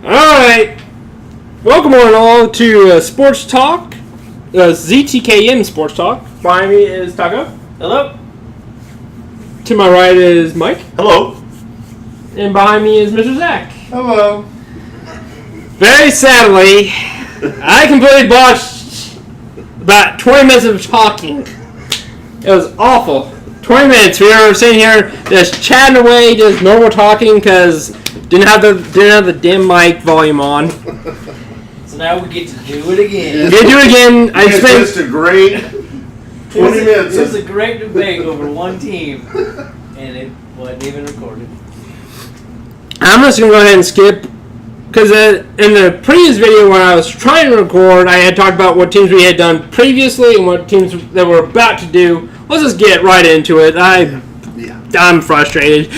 Alright, welcome on all to Sports Talk, ZTKM Sports Talk. Behind me is Taco. Hello. To my right is Mike. Hello. And behind me is Mr. Zach. Hello. Very sadly, I completely botched about 20 minutes of talking. It was awful. 20 minutes. We were sitting here just chatting away, just normal talking because didn't have the damn mic volume on. So now we get to do it again. Get to do it again. I spent just a great 20 minutes. It was a great debate over one team, and it wasn't even recorded. I'm just gonna go ahead and skip because in the previous video when I was trying to record, I had talked about what teams we had done previously and what teams that we're about to do. Let's just get right into it. I'm frustrated.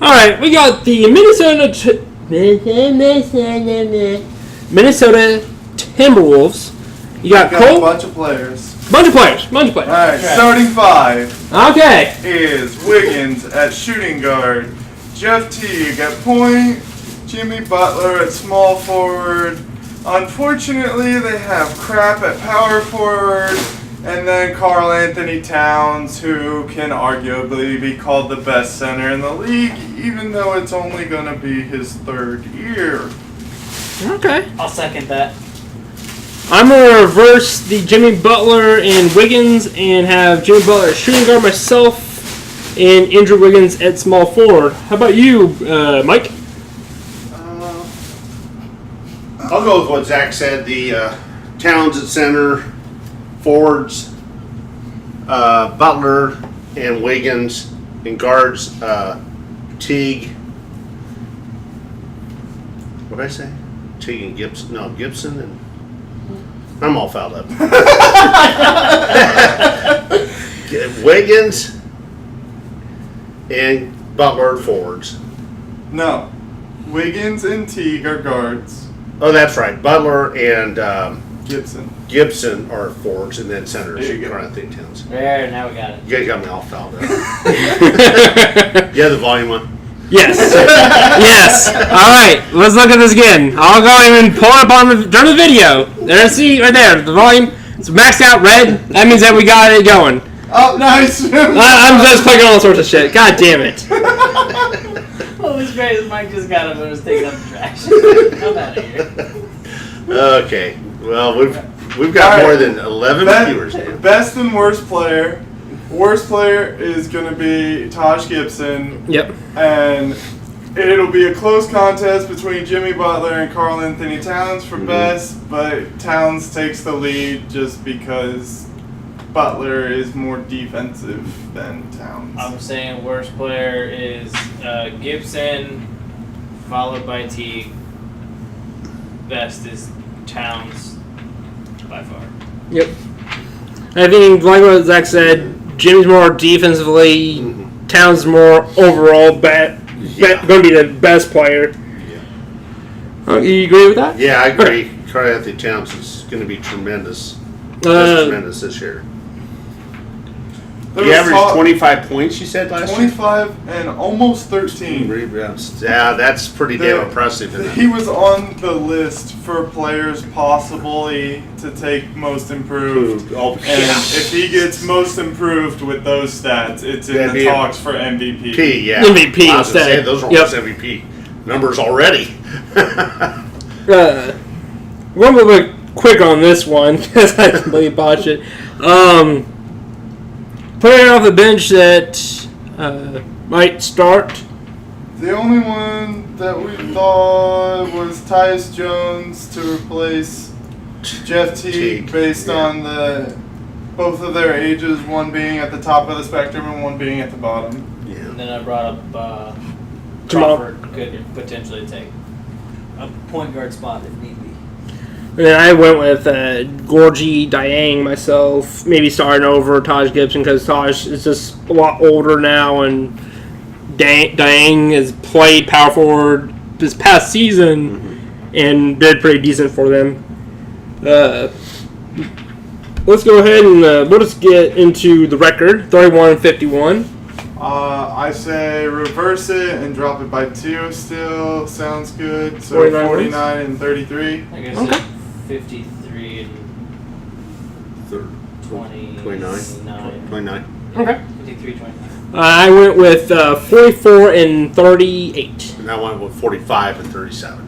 All right, we got the Minnesota Timberwolves. You got Cole. A bunch of players. Bunch of players. All right, starting five. Okay. Is Wiggins at shooting guard, Jeff Teague at point, Jimmy Butler at small forward. Unfortunately, they have crap at power forward. And then Karl Anthony Towns, who can arguably be called the best center in the league, even though it's only going to be his third year. Okay. I'll second that. I'm going to reverse the Jimmy Butler and Wiggins and have Jimmy Butler at shooting guard myself and Andrew Wiggins at small forward. How about you, Mike? I'll go with what Zach said. The Towns at center, forwards, Butler and Wiggins, and guards, Teague. What did I say? Teague and Gibson. No, Gibson and... I'm all fouled up. Wiggins and Butler forwards. No. Wiggins and Teague are guards. Oh, that's right. Butler and Gibson are forwards, and then centers. There you go. Karl Anthony Towns. There, now we got it. You guys got me all fouled up. You have the volume on? Yes. Yes. All right. Let's look at this again. I'll go and pull it up during the video. There, see right there. The volume. It's maxed out red. That means that we got it going. Oh, nice. I'm just clicking all sorts of shit. God damn it. What was great is Mike just got up and was taking up the trash. I'm out of here. Okay. Well, we've got more than 11 viewers now. Best and worst player. Worst player is going to be Taj Gibson. Yep. And it'll be a close contest between Jimmy Butler and Karl Anthony Towns for best, but Towns takes the lead just because Butler is more defensive than Towns. I'm saying worst player is Gibson, followed by Teague. Best is Towns, by far. Yep. I think, like what Zach said, Jimmy's more defensively, Towns more overall, going to be the best player. Yeah. You agree with that? Yeah, I agree. Karl Anthony Towns is going to be tremendous. Tremendous this year. He averaged 25 points, you said, last year? 25 and almost 13. Rebounds. Yeah, that's pretty damn impressive. Isn't it? He was on the list for players possibly to take most improved. Oh, and if he gets most improved with those stats, it's in the talks for MVP. Yeah. MVP I was instead. say, those are almost MVP numbers already. We're a little bit quick on this one because I completely botched it. Player off the bench that might start. The only one that we thought was Tyus Jones to replace Jeff Teague based on both of their ages, one being at the top of the spectrum and one being at the bottom. Yeah. And then I brought up Crawford could potentially take a point guard spot if need be. And then I went with Gorgie Dieng myself, maybe starting over Taj Gibson because Taj is just a lot older now, and Dieng has played power forward this past season and did pretty decent for them. Let's go ahead and we'll just get into the record, 31-51. I say reverse it and drop it by 2 still. Sounds good. So 49 49 and 33. I guess Okay. 53 and 29. 29. Okay. 53, 29. I went with 44 and 38. And I went with 45 and 37.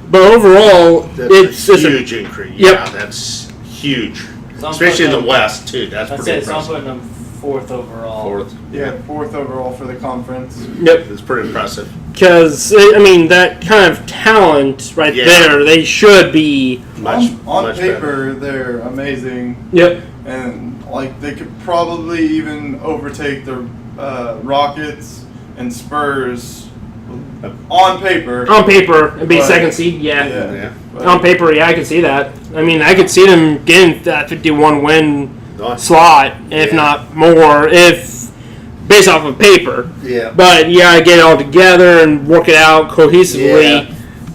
But overall, That's it's a just huge increase. Yep. Yeah, that's huge. So I'm Especially in the putting West, too. That's That's pretty it. So I'm impressive. putting them 4th overall. 4th. Yeah, 4th overall for the conference. Yep. It's pretty impressive. Because, I mean, that kind of talent right Yeah. there, they should be. Much, on much paper, they're amazing, Yep. and like they could probably even overtake the Rockets and Spurs on paper. On paper, it'd be But- second seed, yeah. better. Yeah. But- On paper, yeah, I could see that. I mean, I could see them getting that 51 win Nice. slot, if Yeah. not more, if based off of paper. Yeah. But you gotta get it all together and work it out cohesively.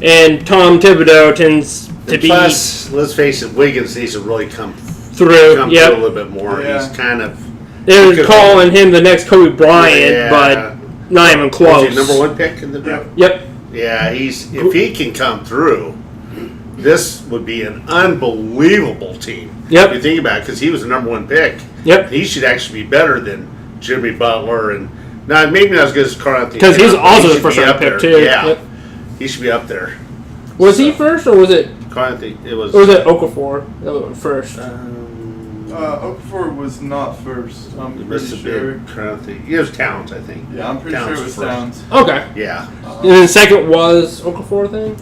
And Tom Thibodeau tends to And be plus, let's face it, Wiggins needs to really come through. through a Yep. little bit more. Yeah. He's kind of They're Good calling him the next Kobe Bryant, Yeah. but not even Was close. he number 1 pick in the draft? Yep. Yeah, if he can come through, this would be an unbelievable team. Yep. If you think about it, because he was the number 1 pick. Yep. He should actually be better than Jimmy Butler and not maybe not as good as Karl Anthony. Because he's Towns, but also he the should first be round up pick there. too. Yeah, Yep. he should be up there. Was he first or was it Karl Anthony, it was. or was it Okafor that went first? Okafor was not first. I'm it pretty must have sure. been Karl Anthony. It was Towns, I think. Yeah, I'm pretty sure it was first. Towns. Okay. Yeah, And then second was Okafor then?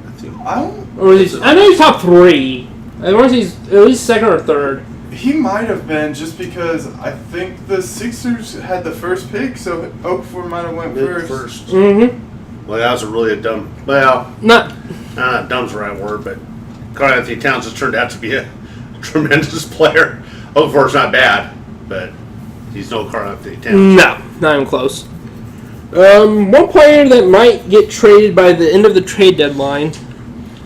I think. I don't. Or was he, I know he's top 3. I want to say he's at least second or third. He might have been just because I think the Sixers had the first pick, so Okafor might have went first. Mm-hmm. Well, that was a dumb. Well, Not dumb's the right word, but Karl Anthony Towns has turned out to be a tremendous player. Okafor's not bad, but he's no Karl Anthony Towns. no, not even close. One player that might get traded by the end of the trade deadline.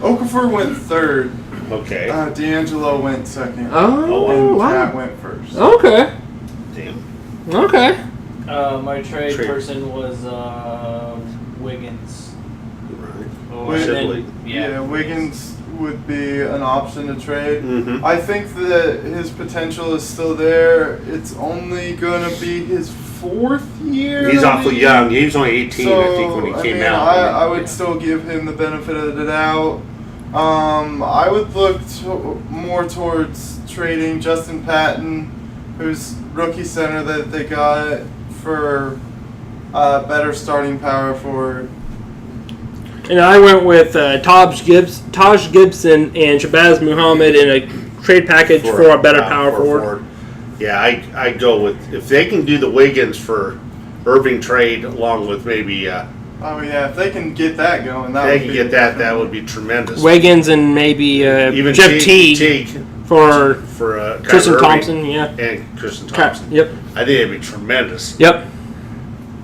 Okafor went third. Okay. D'Angelo went second. Oh, and Cat wow. went first. Okay. Damn. Okay. My trade Trade. person was Wiggins. Right. Oh, Wig- and then- Sibley. Yeah, Wiggins would be an option to trade. Mm-hmm. I think that his potential is still there. It's only going to be his 4th year. He's I awfully mean. young. He was only 18, So, I think, when he came mean, out. I would still give him the benefit of the doubt. I would look more towards trading Justin Patton, who's rookie center that they got, for better starting power forward. And I went with Taj Gibson and Shabazz Muhammad in a trade package for a better power forward. Yeah, I go with if they can do the Wiggins for Irving trade along with maybe Oh yeah, if they can get that going, that they would can be get that would be tremendous. Wiggins and maybe Even Jeff Teague for Tristan Kyrie Irving Thompson. Yeah. and Tristan Thompson. Yep. I think it'd be tremendous. Yep.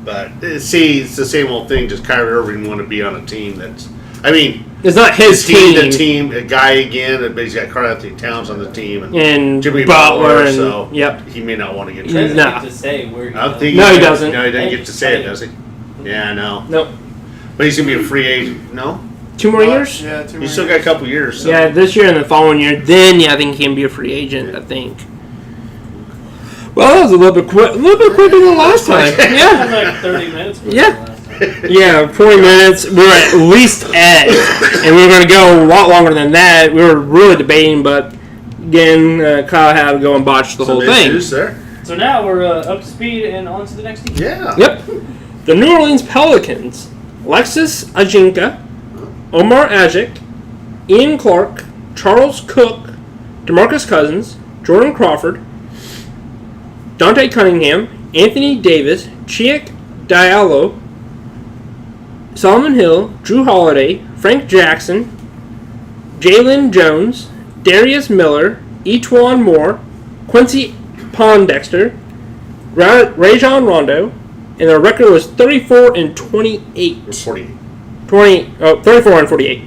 But see, it's the same old thing. Does Kyrie Irving want to be on a team that's? I mean, It's not his the team. a guy again, but he's got Karl Anthony Towns on the team And Jimmy Butler and so yep. he may not want to get He traded. doesn't Nah. get to say where he I don't goes. think No, he doesn't. No, he doesn't get to say it, does he? Yeah, I know. Nope. But he's gonna be a free agent. No, 2 more years. Yeah, 2 more he's still got years. a couple years. So. Yeah, this year and the following year. Then yeah, I think he can be a free agent. I think. Well, that was a little bit quicker than the last time. That Yeah. was like 30 minutes. before Yeah. the last time. Yeah, 40 minutes. We were at least at, and we were going to go a lot longer than that. We were really debating, but again, Kyle had to go and botch the whole Some thing. issues there. So now we're up to speed and on to the next team. Yeah. Yep. The New Orleans Pelicans. Alexis Ajinka, Omar Ajik, Ian Clark, Charles Cook, DeMarcus Cousins, Jordan Crawford, Dante Cunningham, Anthony Davis, Chiek Diallo, Solomon Hill, Drew Holiday, Frank Jackson, Jalen Jones, Darius Miller, Etwan Moore, Quincy Pondexter, Rajon Rondo, and their record was 34 and 28. 48. 34 and 48.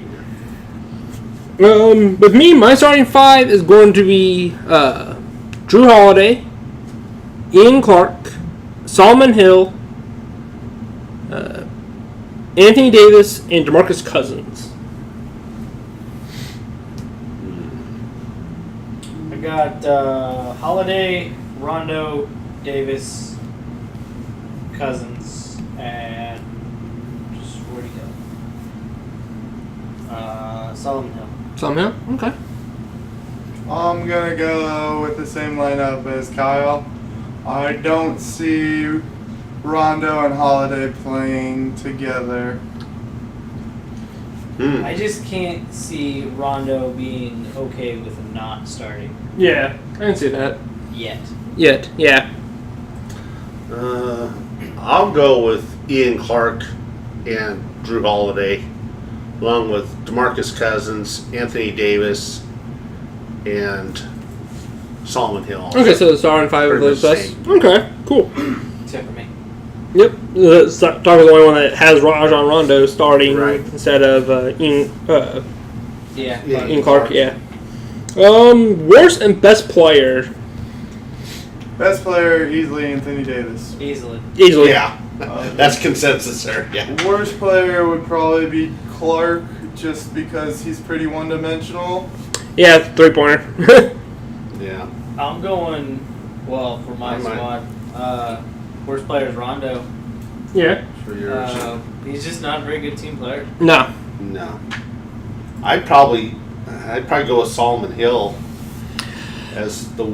With me, my starting 5 is going to be Drew Holiday, Ian Clark, Solomon Hill, Anthony Davis, and DeMarcus Cousins. I got Holiday, Rondo, Davis, Cousins, and just where'd he go? Solomon Hill. Solomon Hill? Okay. I'm gonna go with the same lineup as Kyle. I don't see Rondo and Holiday playing together. I just can't see Rondo being okay with not starting Yeah, I can see that. yet. Yeah. I'll go with Ian Clark and Drew Holiday, along with DeMarcus Cousins, Anthony Davis, and Solomon Hill. Okay, so the starting five of Pretty those much guys. same. Okay, cool. Except for me. Yep. Talking the only one that has Rajon Rondo starting Right. instead of Ian Yeah. Clark. Yeah. Worst and best player. Best player, easily Anthony Davis. Easily. Easily. Yeah, that's consensus there. Yeah. Worst player would probably be Clark, just because he's pretty one-dimensional. Yeah, 3-pointer. Yeah. I'm going, well, for my Never mind. squad, worst player is Rondo. Yeah. For yours. He's just not a very good team player. No. No. I'd probably go with Solomon Hill as the.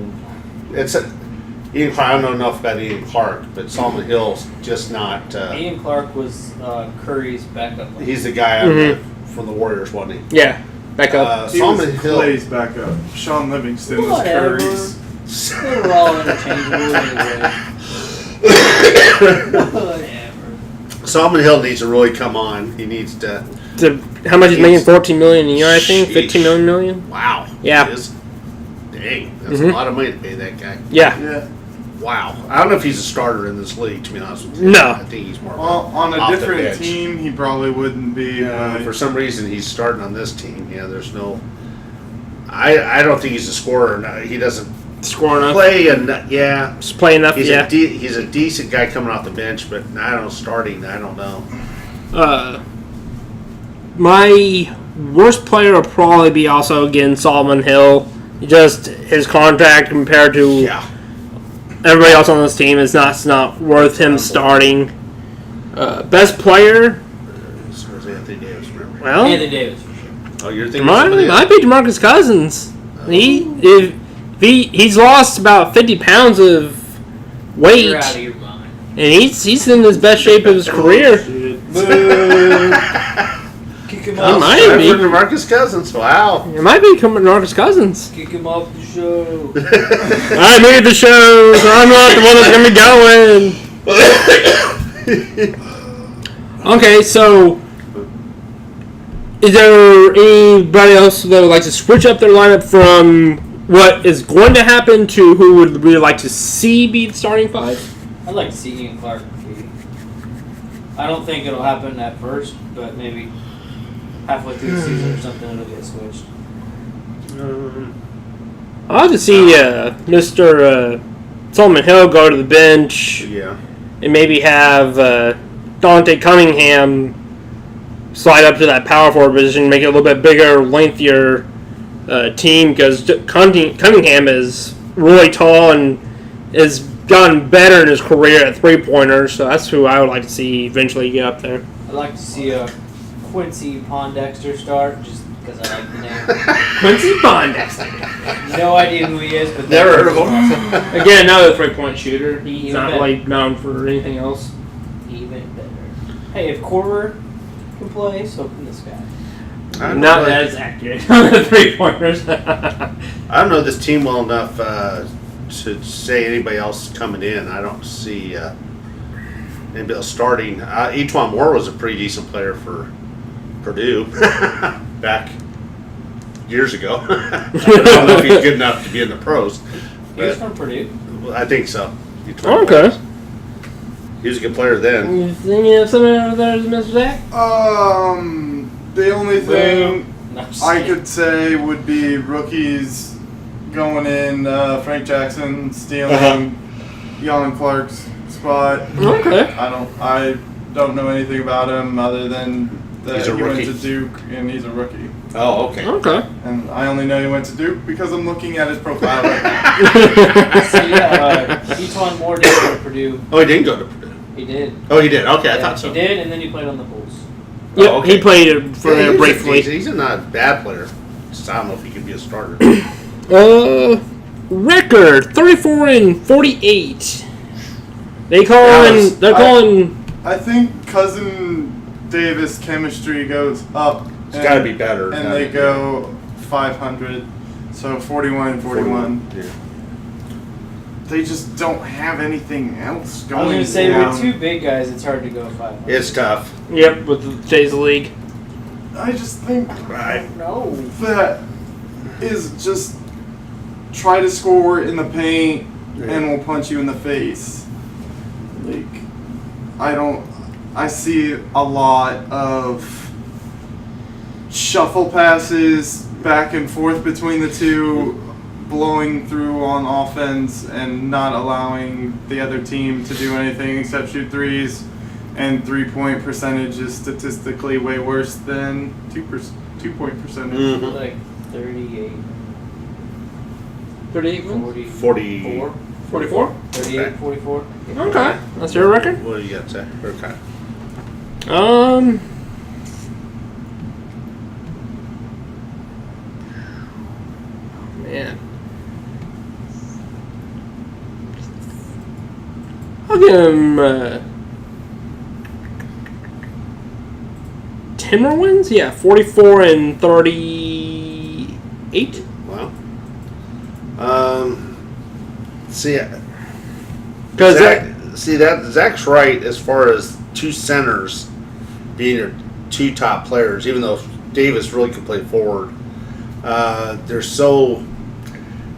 It's a. Ian Clark. I don't know enough about Ian Clark, but Solomon Hill's just not. Ian Clark was Curry's backup. He's the guy from the Warriors, wasn't he? Yeah. Back up. He Solomon was Hill. Clay's backup. Sean Livingston was Whatever. Curry's. They were all interchangeable anyway. Whatever. Solomon Hill needs to really come on. He needs to. How much he's making? $14 million a year, I think. Sheesh. $15 million. Wow. Yeah. He is. Dang, that's a Mhm. lot of money to pay that guy. Yeah. Yeah. Wow. I don't know if he's a starter in this league, to be honest with you. No. I think he's more On a off the different bench. team, he probably wouldn't be. For some reason, he's starting on this team. Yeah, there's no. I don't think he's a scorer. No, he doesn't Scoring enough. play, and yeah, Just playing enough. he's Yeah. he's a decent guy coming off the bench, but I don't know starting. I don't know. My worst player will probably be also again Solomon Hill. Just his contract compared to Yeah, everybody else on this team is not worth him starting. Best player, so is Anthony Davis. Remember? well, Anthony Davis for sure. Oh, you're thinking somebody else. might be DeMarcus Cousins. He's lost about 50 pounds of weight, You're out of your mind. and he's in his best shape of his career. Kick him He off. might Time be. for DeMarcus Cousins. Wow. It might be DeMarcus Cousins. Kick him off the show. I made the show, so I'm not the one that's gonna be going. Okay, so is there anybody else that would like to switch up their lineup from what is going to happen to who would really like to see be the starting five? I'd like to see Ian Clark. I don't think it'll happen at first, but maybe halfway through the season or something, it'll get switched. I'd like to see Mr. Solomon Hill go to the bench Yeah. and maybe have Dante Cunningham slide up to that power forward position, make it a little bit bigger, lengthier team, because Cunningham is really tall and has gotten better in his career at three-pointers, so that's who I would like to see eventually get up there. I'd like to see Quincy Pondexter start, just because I like the name. Quincy Pondexter. No idea who he is, but Never heard of him. Again, another three-point shooter. He's Even not better. really known for anything else. Even better. Hey, if Korver can play, so can this guy. I don't Not know. as accurate on the three-pointers. I don't know this team well enough to say anybody else coming in. I don't see anybody else starting. Etuan Moore was a pretty decent player for Purdue back years ago. I don't know if he's good enough to be in the pros. He was But from Purdue. I think so. Etuan Oh, okay. was. He was a good player then. You thinking of something over there, Mr. Zach? The only thing No, I'm just I kidding. could say would be rookies going in. Frank Jackson stealing Uh-huh. Ian Clark's spot. spot. Okay. I don't know anything about him other than that He's a he went rookie. to Duke and he's a rookie. Oh, okay. Okay. And I only know he went to Duke because I'm looking at his profile right now. So yeah, Etwan Moore did go to Purdue. Oh, he didn't go to Purdue. He did. Oh, he did. Okay, I Yeah, thought so. He did, and then he played on the Bulls. Yep, Oh, okay. he played for Yeah, there he's briefly. He's not a bad player. Just, I don't know if he could be a starter. Record 34-48. They're Dallas, calling. I think Cousin Davis chemistry goes up. It's got to be better. And they go 500. So 41 and 41. Yeah. They just don't have anything else I going. was going to say, down. with two big guys, it's hard to go 500. It's tough. Yep, with today's league. I just think Right. No. that is just try to score in the paint Yeah. and we'll punch you in the face. Like, I see a lot of shuffle passes back and forth between the two, blowing through on offense and not allowing the other team to do anything except shoot threes. And 3-point percentage is statistically way worse than 2-point percentage. Mhm. Like 38, 38 wins? 44, 44? 38, Okay. 44. Okay. That's your record? What do you got to say? Okay. Man. I'll give him 10 more wins? Yeah, 44-38. Wow. See, Because Zach's right as far as two centers being your two top players, even though Davis really can play forward. They're so.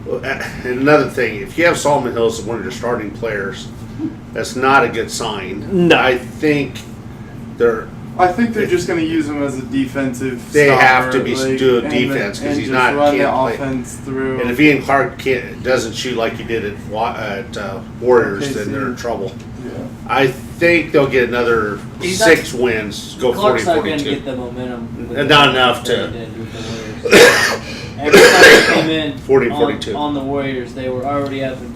And another thing, if you have Solomon Hill as one of your starting players, that's not a good sign. No. I think they're just going to use him as a defensive. They stopper, have to be do a and defense because he's just not run the can't play. offense through. And if Ian Clark doesn't shoot like he did at Warriors, Okay, then they're in so- trouble. Yeah. I think they'll get another He's 6 wins, go Clark's not going to 40-42. get the momentum. with Not the- enough that to- he did with the Warriors. Every time they came in 40-42. on the Warriors, they were already up and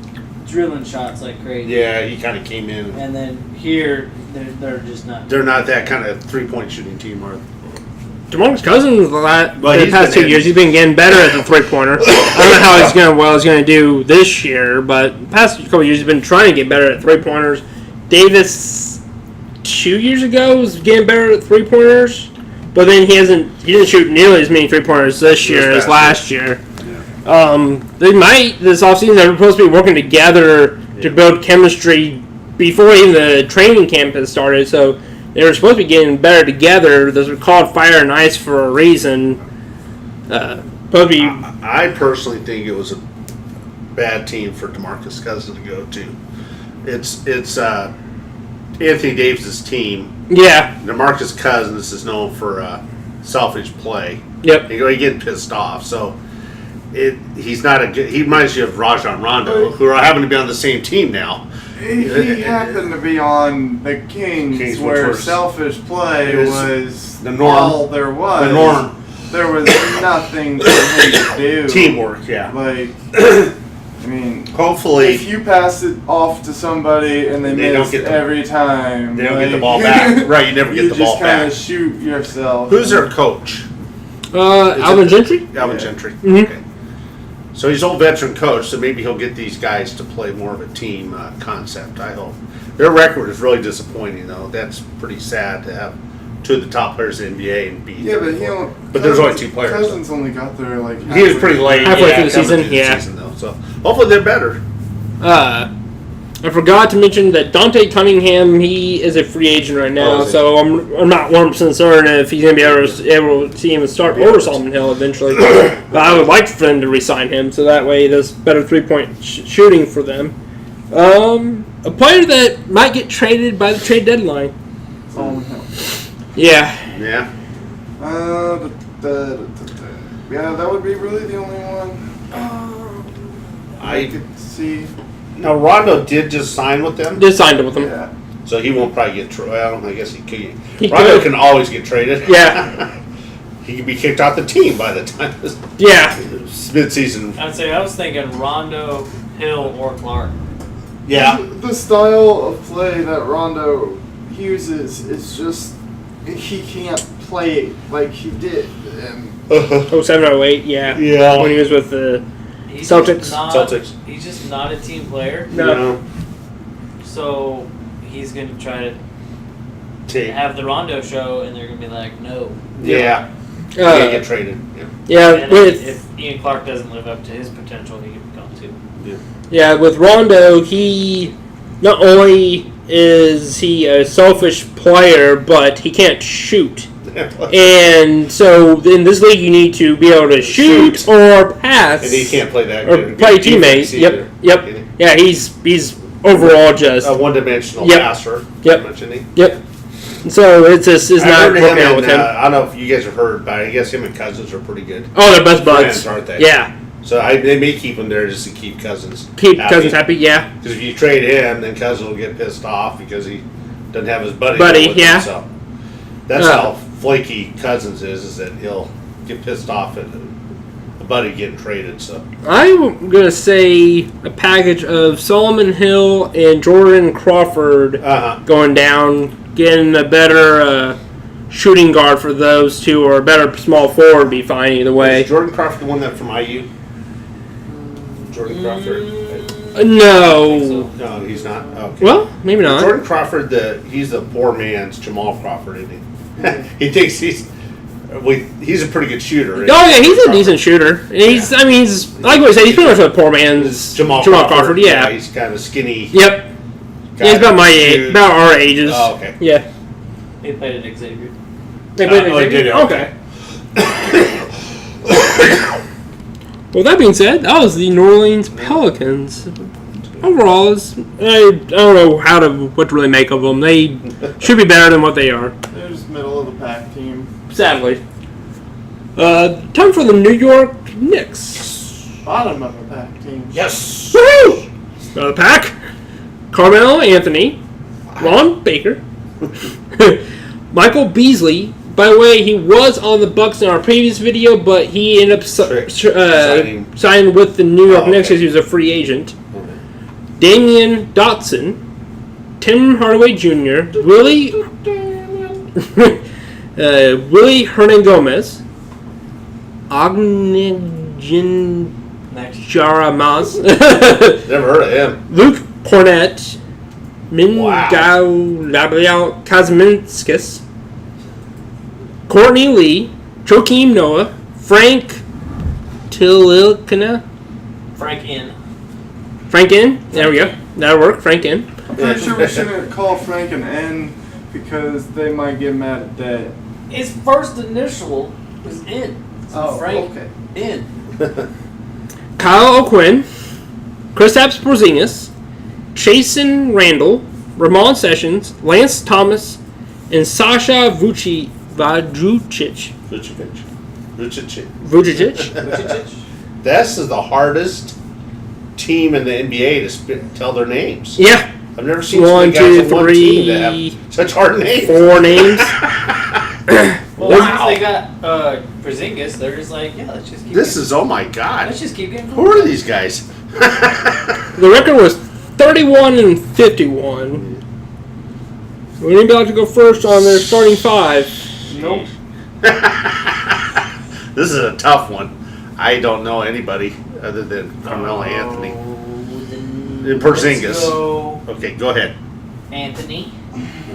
drilling shots like crazy. Yeah, he kind of came in. And then here, they're just not. They're not that kind of 3-point shooting team, are they? DeMarcus Cousins, the he's past been 2 years, he's been getting better at the three-pointer. I don't know how he's going to do this year, but the past couple of years he's been trying to get better at three-pointers. Davis 2 years ago was getting better at three-pointers, but then he didn't shoot nearly as many three-pointers this year as last year. They might this offseason. They're supposed to be working together to build chemistry before even the training camp has started. So they were supposed to be getting better together. Those are called fire and ice for a reason. Supposed to be. I personally think it was a bad team for DeMarcus Cousins to go to. It's Anthony Davis' team. Yeah. DeMarcus Cousins is known for selfish play. Yep. He getting pissed off. So he's not a good. He reminds you of Rajon Rondo, who are happen to be on the same team now. He happened to be on the Kings, Kings, which where was- selfish play it was was the norm. all there was. The norm. There was nothing for him to do. Teamwork, yeah. Like, I mean, Hopefully, if you pass it off to somebody and they They don't miss get the- every time, they don't get the like, ball back. Right, you never get the ball You just kind back. of shoot yourself. Who's their coach? Alvin Gentry? Alvin Yeah. Gentry. Mhm. Okay. So he's an old veteran coach, so maybe he'll get these guys to play more of a team concept, I hope. Their record is really disappointing, though. That's pretty sad to have two of the top players in the NBA and beat. Yeah, but he only, But there's only 2 players. Cousins only got there like He was pretty late. Halfway through the coming season, through the yeah. season, though. So hopefully they're better. I forgot to mention that Dante Cunningham, he is a free agent right now, Oh, is he? so I'm not 100% certain if he's going to be able to see him start over Solomon Hill eventually. But I would like for them to re-sign him, so that way there's better three-point shooting for them. A player that might get traded by the trade deadline. Solomon Hill. Yeah. Yeah. Yeah, that would be really the only one I I could see. Now Rondo did just sign with them, Just signed it with him. Yeah. so he won't probably get. Well, I guess he could. He Rondo could. can always get traded. Yeah. He could be kicked off the team by the time this Yeah. mid-season. I'd say I was thinking Rondo, Hill, or Clark. Yeah. The style of play that Rondo uses is just he can't play like he did. And 07, 08, yeah. Yeah. When he was with the He's Celtics. just not- Celtics. He's just not a team player. No. So he's going to try to Take. have the Rondo show, and they're going to be like, no. Yeah. He can't get traded. Yeah. Yeah, And with if Ian Clark doesn't live up to his potential, he can come too. with Rondo, he not only is he a selfish player, but he can't shoot. And so in this league, you need to be able to shoot or pass. And he can't play that or good. play Defense teammates. either. Yep. Yeah, he's overall just A one-dimensional Yep. passer. Yep. Pretty much, isn't he? yep. So it's just it's I not heard working him out with him. I don't know if you guys have heard, but I guess him and Cousins are pretty good Oh, they're best buds, friends, aren't they? Yeah, So they may keep him there just to keep Cousins keep Cousins happy. Yeah, Because if you trade him, then Cousins will get pissed off because he doesn't have his buddy. Buddy, with yeah. Him, so that's how flaky Cousins is that he'll get pissed off at a buddy getting traded. So I'm gonna say a package of Solomon Hill and Jordan Crawford going down, getting a better shooting guard for those two, or a better small forward would be fine either way. Is Jordan Crawford the one that from IU? Jordan Crawford? No. No, he's not. Okay. Well, maybe not. Jordan Crawford, he's the poor man's Jamal Crawford, isn't he? He thinks he's a pretty good shooter. Oh yeah, he's a decent shooter. He's, I mean, he's like what I said. He's pretty much a poor man's Jamal Crawford. Yeah. He's kind of skinny. Yep. Yeah, he's about my age, about our ages. Oh, okay. Yeah. He played at Xavier. They played he did, okay. Well, that being said, that was the New Orleans Pelicans. Overall, I don't know what to really make of them. They should be better than what they are. they're just middle of the pack team. Sadly. Time for the New York Knicks. Bottom of the pack team. Yes. Woohoo! The pack. Carmelo Anthony, Ron Baker, Michael Beasley. By the way, he was on the Bucks in our previous video, but he ended up signing with the New York Knicks because he was a free agent. Damian Dotson, Tim Hardaway Jr., Willie Hernangomez, Ognjen Next. Jaramaz, Never heard of him. Luke Cornett, Gabriel Kazminskis, Courtney Lee, Joakim Noah, Frank Tililkina, Frank in. Frank in. There we go. That'll work. Frank in. I'm pretty sure we shouldn't call Frank an N because they might get mad at that. His first initial was in. So Oh, Frank okay. in. Kyle O'Quinn, Kristaps Porzingis, Chasen Randall, Ramon Sessions, Lance Thomas, and Sasha Vucic. This is the hardest team in the NBA to tell their names. Yeah. I've never seen One, so many guys two, on one team that three, have such hard names. 4 names. Well, Wow. since they got Porzingis, they're just like, yeah, let's just keep. This is, oh my God. Let's just keep getting. Who are these guys? The record was 31-51. Would anybody like to go first on their starting 5? Nope. This is a tough one. I don't know anybody other than Carmelo Anthony. And Porzingis. Let's go Okay, go ahead. Anthony,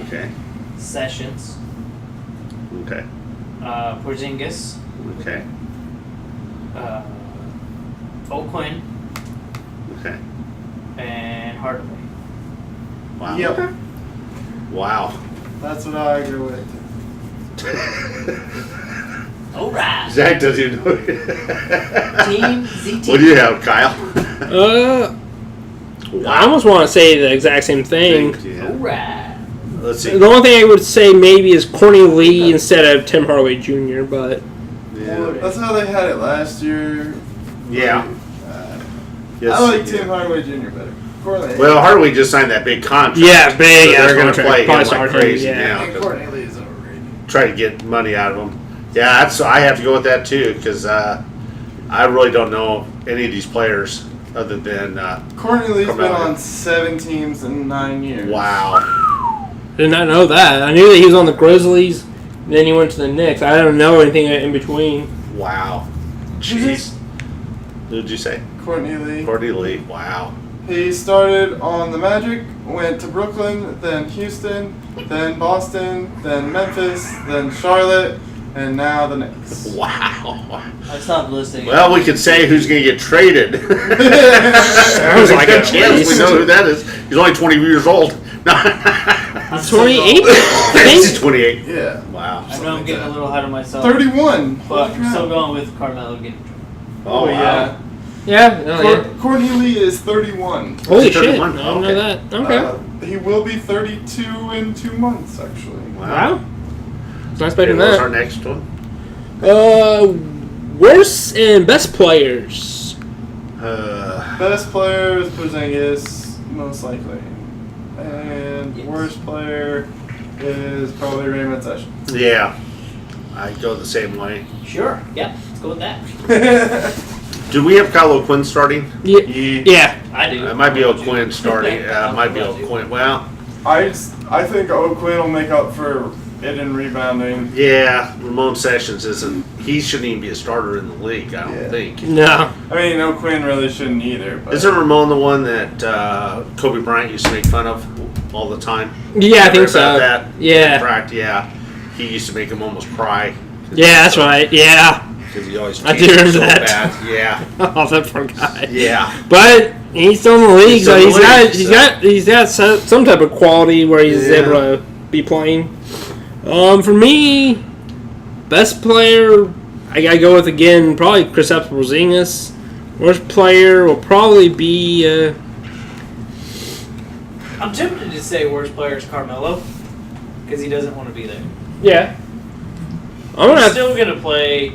Okay. Sessions, Okay. Porzingis, Okay. O'Quinn, Okay. and Hardaway. Wow. Yep. Wow. That's what I agree with. All right. Zach doesn't even know. Team ZT. What do you have, Kyle? I almost want to say the exact same thing. All Yeah. right. Let's see. The only thing I would say maybe is Courtney Lee instead of Tim Hardaway Jr., but Yeah. That's how they had it last year. Yeah. I Yes, like yeah. Tim Hardaway Jr. better. Courtney. Well, Hardaway just signed that big contract. Yeah, big. So they're going to contract. play him Probably like start him, crazy yeah. now. And Courtney Lee is overrated. Try to get money out of him. Yeah, I have to go with that too because I really don't know any of these players other than Courtney Lee's been Carmelo. on 7 teams in 9 years. wow. Did not know that. I knew that he was on the Grizzlies, then he went to the Knicks. I don't know anything in between. Wow. Jeez. Who did you say? Courtney Lee. Courtney Lee. Wow. He started on the Magic, went to Brooklyn, then Houston, then Boston, then Memphis, then Charlotte, and now the Knicks. Wow. I stopped listening. Well, we could say who's going to get traded. Sounds like Good a chance race. we know who that is. He's only 20 years old. I'm 28? He's 28. Yeah. Wow. I know I'm getting a little ahead of myself. 31. But Holy I'm still crap. going with Carmelo getting traded. Oh, wow. yeah. Yeah. Oh, yeah. Courtney Lee is 31. Holy He's shit! I 31. didn't know that. Okay. He will be 32 in 2 months, actually. Wow. It's nice better Okay, than what's that. our next one? Worst and best players. Best player is Porzingis, most likely. And Yes. worst player is probably Raymond Sessions. Yeah. I go the same way. Sure. Yeah. Let's go with that. Do we have Kyle O'Quinn starting? Yeah. He- Yeah. I do. It might be O'Quinn starting. It might be I do. O'Quinn. Well, I think O'Quinn will make up for it in rebounding. yeah, Ramon Sessions isn't. He shouldn't even be a starter in the league, I don't Yeah. think. No. I mean, O'Quinn really shouldn't either. But Isn't Ramon the one that Kobe Bryant used to make fun of all the time? Yeah, I Heard think so. about that? Yeah. Correct, yeah. He used to make him almost cry. Yeah, that's right. Yeah. Because he always I do cheated remember so that. bad. Yeah. Oh, that poor guy. Yeah. But he's still in the league, He's so still in the he's league, got some type of quality where he's Yeah. able to be playing. For me, best player, I gotta go with again probably Kristaps Porzingis. Worst player will probably be I'm tempted to say worst player is Carmelo because he doesn't want to be there. yeah. I'm gonna He's have, still going to play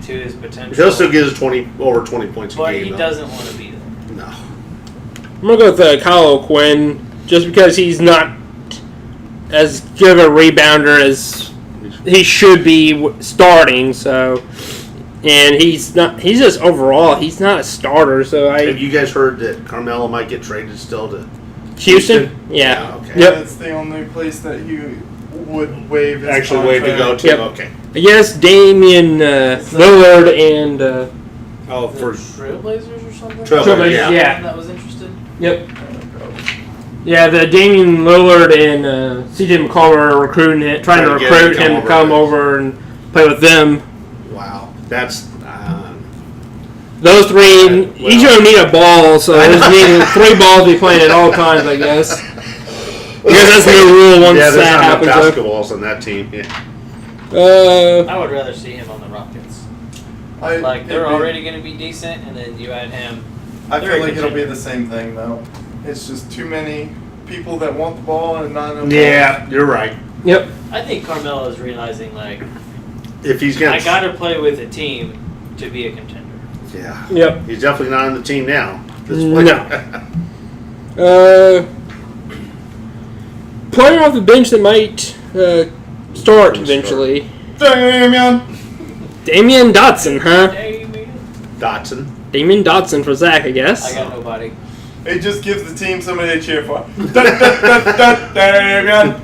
to his potential. He'll still get his over 20 points a but game. he though. doesn't want to be there. No. I'm gonna go with Kyle O'Quinn just because he's not as good of a rebounder as he should be starting. So, and he's not. He's just overall he's not a starter. So Have you guys heard that Carmelo might get traded still to Houston. Yeah. Okay. Yep. that's the only place that he would waive his Actually, way to go contract. to. Yep. Okay. I guess Damian Lillard and Oh, The for Trailblazers or something? Trailblazers, yeah. Someone that was interested? yep. Yeah, the Damian Lillard and CJ McCollum are recruiting it, trying to Trying to get him recruit to him come to come over. over and play with them. wow, that's Those three, Well- each of them need a ball, so they just need 3 balls to be playing at all times, I guess. Because that's the rule once yeah. There's that not enough happens. basketballs on that team. Yeah. I would rather see him on the Rockets. Like, they're already going to be decent, and then you add him. I They're feel a like it'll be contender. the same thing though. It's just too many people that want the ball and not enough. Yeah, you're right. Yep. I think Carmelo is realizing, like, If he's gonna, I got to play with a team to be a contender. yeah, Yep. he's definitely not on the team now. No. Player off the bench that might start eventually. Damn. Damian Dotson, huh? Damien. Dotson. Damian Dotson for Zach, I guess. I got nobody. It just gives the team somebody to cheer for. Damn.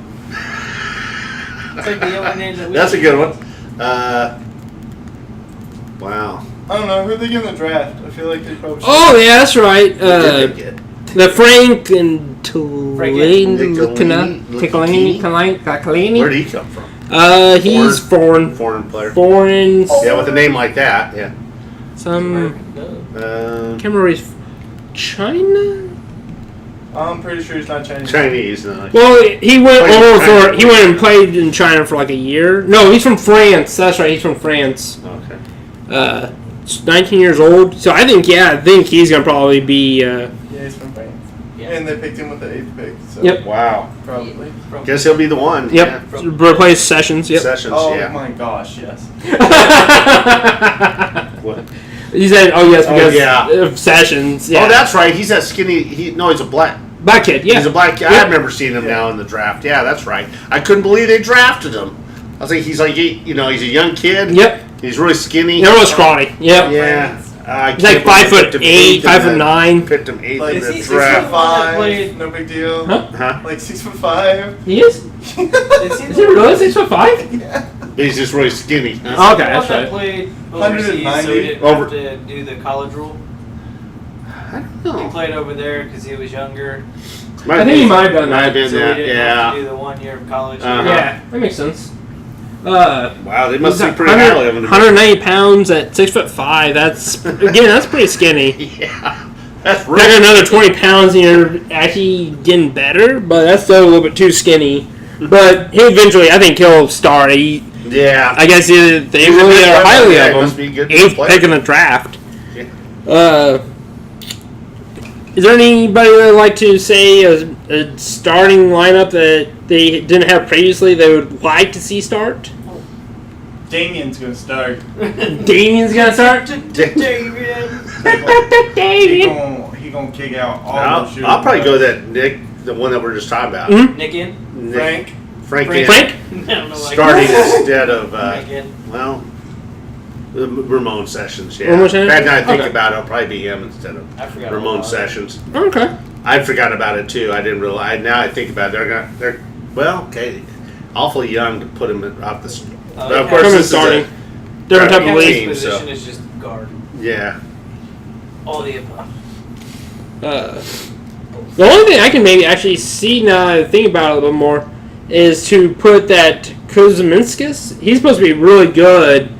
It's like the only name that we That's a good one. Wow. I don't know who they get in the draft. I feel like they probably. Should. Oh, yeah, that's right. Who did they get? The Frank and Tulane. Where'd he come from? He's foreign. Foreign player. Foreign. Yeah, with a name like that. Yeah. Some. Uh, Can't remember. He's China? I'm pretty sure he's not Chinese. Chinese. No. Well, he went Played in over China. for. He went and played in China for like a year. No, he's from France. That's right. He's from France. Okay. 19 years old. So I think he's gonna probably be. Yeah, he's from France. Yeah. And they picked him with the 8th pick. So Yep. Wow. Probably. Guess he'll be the one. Yep. Replace Sessions. Yeah. Yep. Sessions. Oh yeah. my gosh, yes. What? He said, "Oh yes, because yeah. of Sessions." Yeah. Oh, that's right. He's that skinny. He's a black. Black kid. Yeah. He's a black kid. Yep. I remember seeing him now in the draft. Yeah, that's right. I couldn't believe they drafted him. I was like, he's like, he's a young kid. Yep. He's really skinny. They're real scrawny. Yep. Yeah. He's like 5'8", 5'9". Picked him 8th Like, in is the he draft. 6'5"? No big deal. Huh? Like 6'5". He is. Is he really 6'5"? Yeah. He's just really skinny. Okay, that's that right. played overseas, so he 190. didn't Over- have to do the college rule. I don't He know. played over there because he was younger, I think he might have done Might have that. been so that. he didn't have Yeah. to do the 1 year of college. Uh-huh. Yeah, that makes sense. Wow, they must he's be pretty highly of him. 190 pounds at 6'5". That's that's pretty skinny. Yeah. That's Like really another 20 pounds, and you're actually getting better, but that's still a little bit too skinny. But he'll eventually, I think he'll start. Yeah. I guess they He's a really good are player. highly Yeah, of he must him. be a good 8th player. pick in the draft. Yeah. Is there anybody that would like to say a starting lineup that they didn't have previously they would like to see start? Damien's gonna start. Damien's gonna start. Damien. He gonna kick out all the shooters. I'll probably go that Nick, the one that we're just talking about. Mhm. Nick in? Nick, Frank. in. Frank. I don't know. Starting instead of, Frank in. the Ramon Sessions, yeah. Ramon Sessions? Now that I think Okay. about it, it'll probably be him instead of I forgot Ramon about Sessions. Okay. I forgot about it too. I didn't realize. Now I think about it, they're okay, awfully young to put him off the. Oh, But of yeah. course, Coming this is starting. a, Different type of Yeah, league. team, His position so- is just guard. yeah. All the above. The only thing I can maybe actually see now that I think about it a little bit more is to put that Kuzminskis. He's supposed to be really good.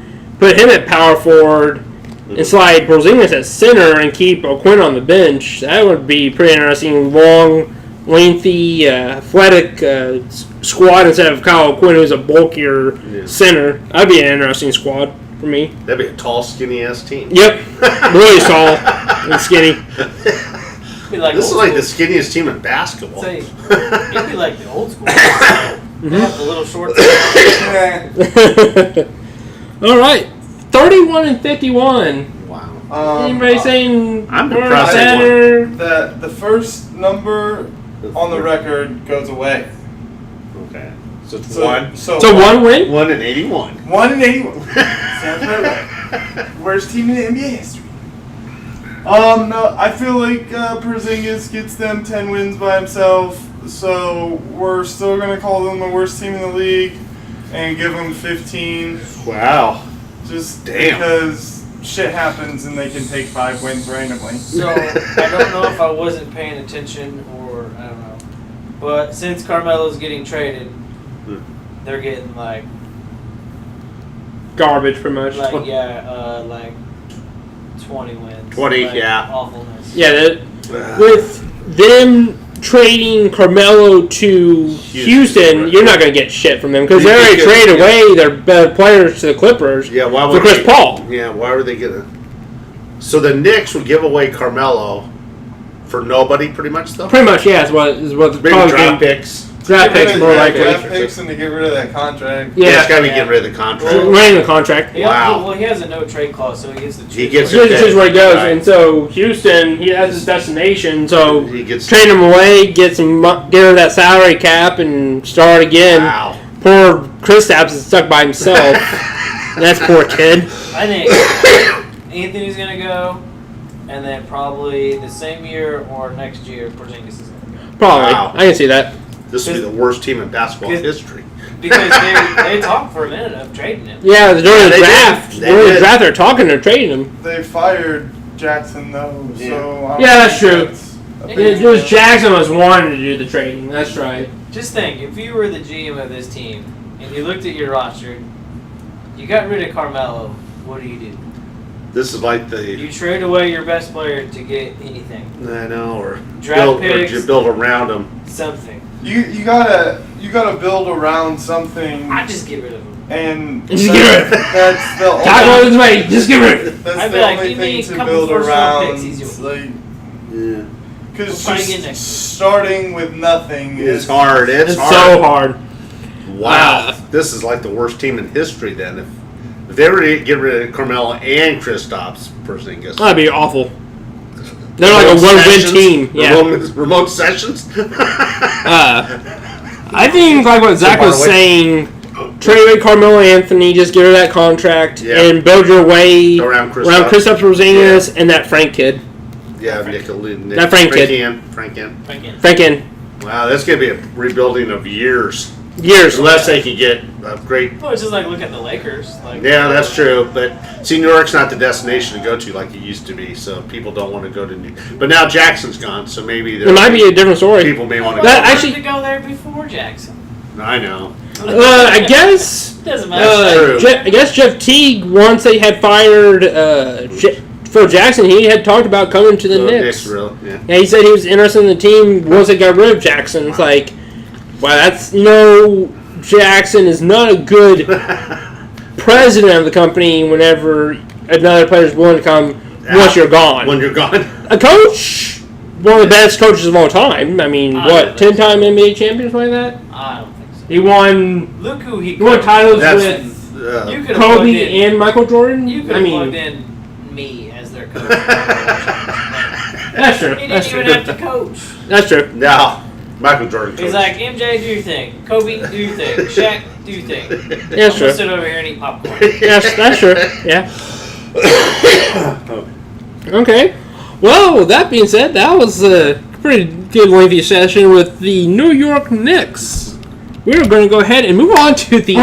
Put him at power forward and slide Porzingis at center and keep O'Quinn on the bench. That would be pretty interesting. Long, lengthy, athletic squad instead of Kyle O'Quinn, who's a bulkier center. That'd be an interesting squad for me. That'd be a tall, skinny-ass team. Yep. Really tall and skinny. Be like This is old like the school. skinniest team in basketball. Say, it'd be like the old school. They have the little shorts. All right. 31 and 51. Wow. Anybody saying I'm more impressed with better? The first number on the record goes away. Okay. So it's So, one. So, So one win? 1 and 81. 1 and 81. Sounds about right. Worst team in NBA history. No, I feel like Porzingis gets them 10 wins by himself, so we're still gonna call them the worst team in the league and give them 15. Wow. Just Damn. because shit happens and they can take 5 wins randomly. So I don't know if I wasn't paying attention or I don't know, but since Carmelo's getting traded, they're getting like Garbage, pretty much. like 20 wins. 20, Like, yeah. Awfulness. Yeah, with them trading Carmelo to Houston, you're not going to get shit from them because they already traded away their better players to the Clippers Yeah, why for would Chris they- Paul. Yeah, why were they gonna? So the Knicks would give away Carmelo for nobody, pretty much, though. Pretty much, yeah, is what the Maybe probably draft game- picks. Draft picks more likely. Draft picks and to get rid of that contract. Yeah, it's Yeah, got to be Yeah. getting rid of the contract. running the contract. Wow. Well, he has a no trade clause, so he gets to choose. He gets He to chooses where he goes, Right. and so Houston, he has his destination. So He gets trade him away, get rid of that salary cap, and start again. Wow. Poor Kristaps is stuck by himself. That's poor kid. I think Anthony's gonna go, and then probably the same year or next year, Porzingis is gonna go. Probably, Wow. I can see that. This would be the worst team in basketball Because- history. Because they talked for a minute of trading him. Yeah, during Yeah, the they draft, did. They during the did. draft, they're talking, they're trading him. They fired Jackson though, Yeah. so I don't Yeah, that's think true. that's a It- big It was deal. Jackson was wanting to do the trading. That's right. Just think, if you were the GM of this team and you looked at your roster, you got rid of Carmelo, what do? This is like the You trade away your best player to get anything, I know, or Draft build, picks. or you build around them. something. You gotta build around something, I'd just get rid of him. and Just get rid of it. that's the Talk about only, this way. Just get rid of it. that's I'd be the like, only give me thing a to couple build first-round around. picks, he's yours. Like, Yeah. because We'll try again just next starting with nothing It's is hard. It's It's hard. so hard. Wow. This is like the worst team in history then. If If they were to get rid of Carmelo and Kristaps, personally, I guess. That'd be awful. They're like a one-win team. Yeah. Remote sessions. I think like what Zach was saying. Trade away Carmelo Anthony, just get rid of that contract, and build your way around Kristaps Porzingis and that Frank kid. Yeah, Frank kid. Frank Frank. Wow, that's going to be a rebuilding of years. Unless they can get a great... Well, it's just like look at the Lakers. Yeah, that's true. But, see, New York's not the destination to go to like it used to be, so people don't want to go to New York. But now Jackson's gone, so maybe... It might be a different story. People may want to go go. Actually, to go there before Jackson. I know. I guess... Doesn't matter. I guess Jeff Teague, once they had fired Phil Jackson, he had talked about coming to the Knicks. Really? Yeah, he said he was interested in the team once they got rid of Jackson. It's like, wow, Jackson is not a good president of the company whenever another player is willing to come once you're gone. When you're gone. A coach, one of the best coaches of all time. I mean, 10-time NBA champion, something like that? I don't think so. He won. Look who he won titles with Kobe and Michael Jordan. You could have plugged in me as their coach. That's true. He didn't even have to coach. That's true. No. Michael Jordan. He's like, MJ, do your thing. Kobe, do your thing. Shaq, do your thing. Yeah, that's true. Sit over here and eat popcorn. Yes, that's true. Yeah. Okay. Well, with that being said, that was a pretty good lengthy session with the New York Knicks. We're going to go ahead and move on to the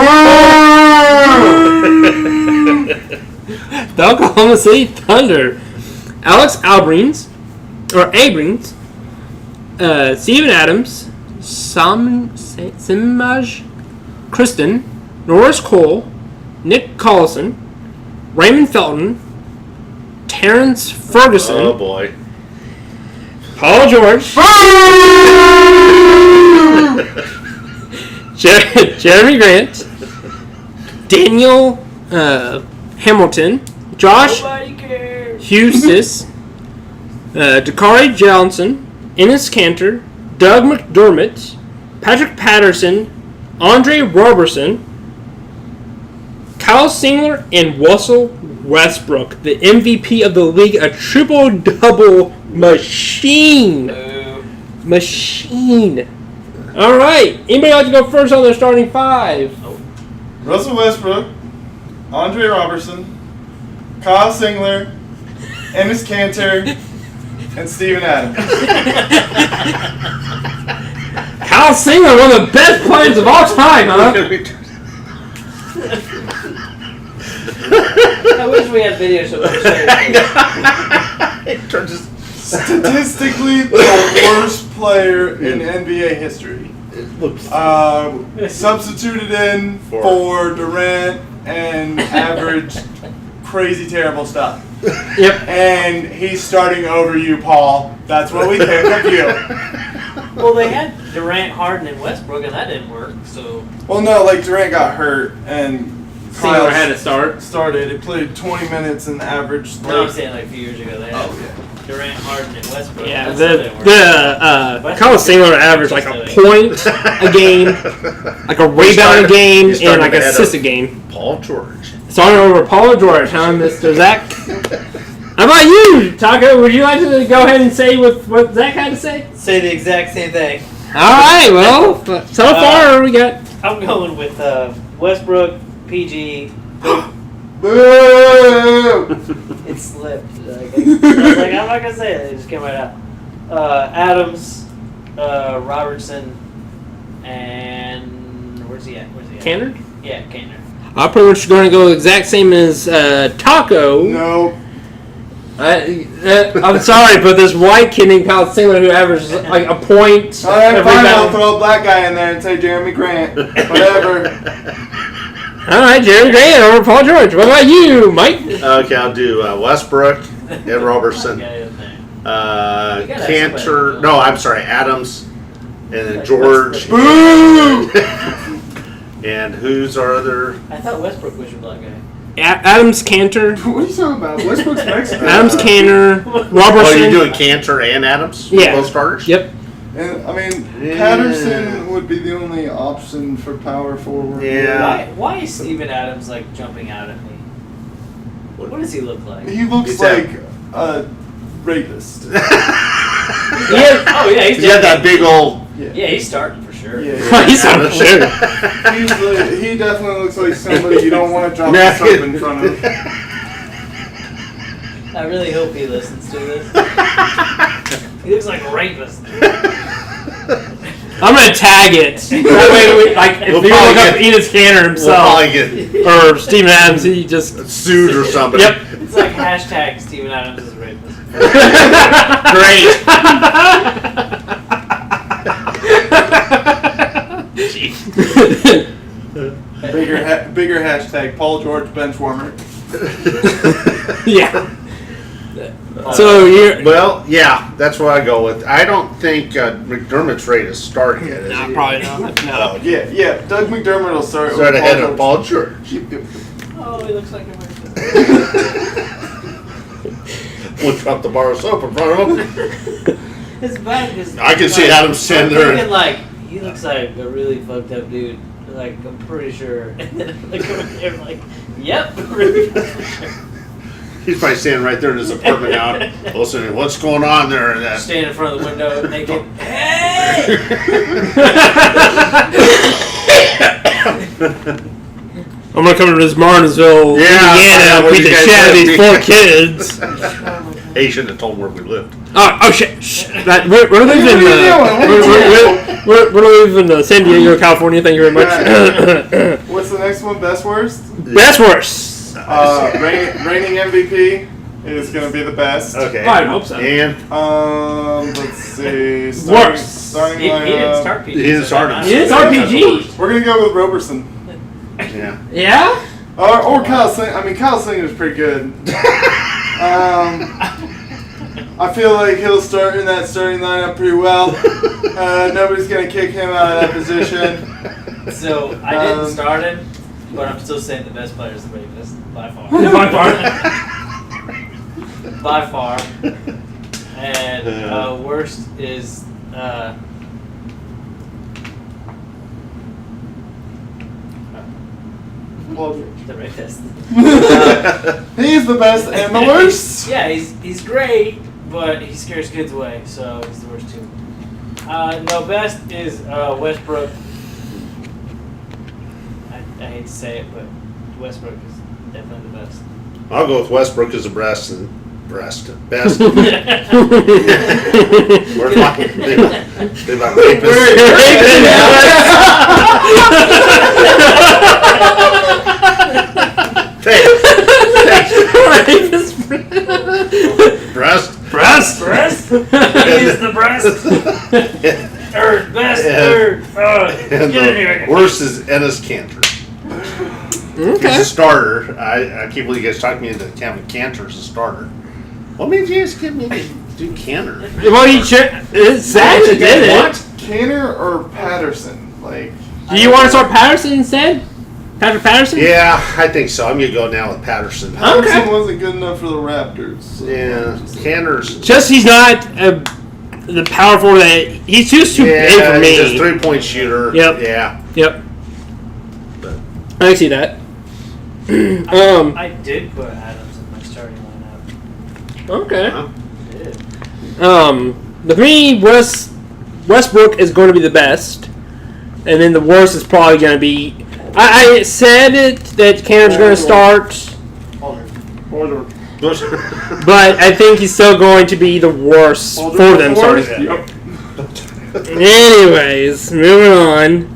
Oklahoma City Thunder. Alex Abrines, Steven Adams, Simaj Kristen, Norris Cole, Nick Collison, Raymond Felton, Terrence Ferguson. Oh boy. Paul George. Jeremy Grant. Daniel Hamilton. Josh Hustis. Dakari Johnson. Ennis Cantor. Doug McDermott. Patrick Patterson. Andre Roberson. Kyle Singler and Russell Westbrook, the MVP of the league, a triple-double machine. Machine. All right. Anybody like to go first on their starting five? Russell Westbrook, Andre Roberson, Kyle Singler, Ennis Cantor, and Steven Adams. Kyle Singler, one of the best players of all time, huh? I wish we had video so we could show it. Statistically, the worst player in NBA history. Substituted in for Durant and averaged crazy terrible stuff. Yep. And he's starting over you, Paul. That's what we think of you. Well, they had Durant, Harden, and Westbrook, and that didn't work. So. Well, no, like Durant got hurt and Singler had to start. Started. He played 20 minutes and averaged. No, I'm saying like a few years ago they had Durant, Harden, and Westbrook. Yeah, Kyle Singler averaged like a point a game, like a rebound a game, and like an assist a game. Paul George. Starting over Paul George, huh, Mr. Zach? How about you, Taco? Would you like to go ahead and say what Zach had to say? Say the exact same thing. All right, well, so far we got... I'm going with Westbrook, PG. Boo! It slipped. I was like, I'm not going to say it. It just came right out. Adams, Robertson, and... Where's he at? Cantor? Yeah, Cantor. I'm pretty much going to go the exact same as Taco. No. I'm sorry, but this white kid named Kyle Singler who averages like a point. All right, fine. I'll throw a black guy in there and say Jeremy Grant. Whatever. All right, Jeremy Grant over Paul George. What about you, Mike? Okay, I'll do Westbrook, Ed Robertson, Cantor. No, I'm sorry, Adams, and then George. Boo! And who's our other? I thought Westbrook was your black guy. Adams, Cantor. What are you talking about? Westbrook's Mexican. Adams, Cantor, Robertson. Oh, you're doing Cantor and Adams? Yeah. Both starters? Yep. And I mean, Yeah. Patterson would be the only option for power forward. Yeah. Why is Steven Adams like jumping out at me? What does he look like? He looks He's like a rapist. Oh yeah, he's He's got that big old. Yeah, he's starting for sure. Yeah. He's on the shoot. He definitely looks like somebody you don't want to drop Nah, soap in front of. I really hope he listens to this. He looks like a rapist. I'm gonna tag it. That way, if We'll you probably look up get- Enos Canner We'll himself probably get or Steven Adams, he just sued or something. Yep. It's like hashtag Steven Adams is a rapist. Bigger hashtag Paul George benchwarmer. Yeah. So you're Well, yeah, that's what I go with. I don't think McDermott's ready to start yet. Is he? probably not. No. Yeah. Doug McDermott will start. Start with ahead Paul of Paul George. George. Oh, he looks like a rapist. We'll drop the bar of soap in front of him. His back is. I can see Adam standing there. I'm thinking, like, he looks like a really fucked up dude. Like, I'm pretty sure. And then like over there, like, yep, really for sure. He's probably standing right there in his apartment out, listening. What's going on there? And that. Stand in front of the window naked. Hey! I'm gonna come to this Martinsville, Indiana, where and beat you the guys shit out of live. these poor kids. Hey, you shouldn't have told him where we lived. Oh shit! Shh. We're living in we're living in San Diego, California. Thank you very much. What's the next one? Best worst? That's worse. Reigning MVP is going to be the best. Okay. I hope so. And Let's see. Worst. Starting He didn't lineup. start PG. He didn't start him. He didn't start PG. We're going to go with Roberson. yeah. Yeah. Or Kyle Singer. I mean, Kyle Singer is pretty good. I feel like he'll start in that starting lineup pretty well. Nobody's going to kick him out of that position. So, I didn't start him, but I'm still saying the best player is the rapist. By far. By far. By far. And worst is the rapist. He's the best and the worst. Yeah, he's great, but he scares kids away, so he's the worst too. No, best is Westbrook. I hate to say it, but Westbrook is definitely the best. I'll go with Westbrook as a best. Best. Where's my? They like Breast. He is the breast. Third best. Third. And Get in here. the worst is Ennis Cantor. He's a starter. I can't believe you guys talked me into having Cantor as a starter. What made you guys give me to do Cantor? Well, it's sad you did it. What? Canner or Patterson? Like, Do you want to start Patterson instead? Patrick Patterson? Yeah, I think so. I'm gonna go now with Patterson. Patterson wasn't good enough for the Raptors. So Yeah, Cantor's. Just he's not the power forward that he's just too big for me. He's a 3-point shooter. Yep. Yeah. Yep. But I can see that. I did put Adams in my starting lineup. Okay. Huh? I did. For me, Westbrook is going to be the best, and then the worst is probably going to be. I said it that Cantor's going to start, but I think he's still going to be the worst for them starting. Yep. Anyways, moving on.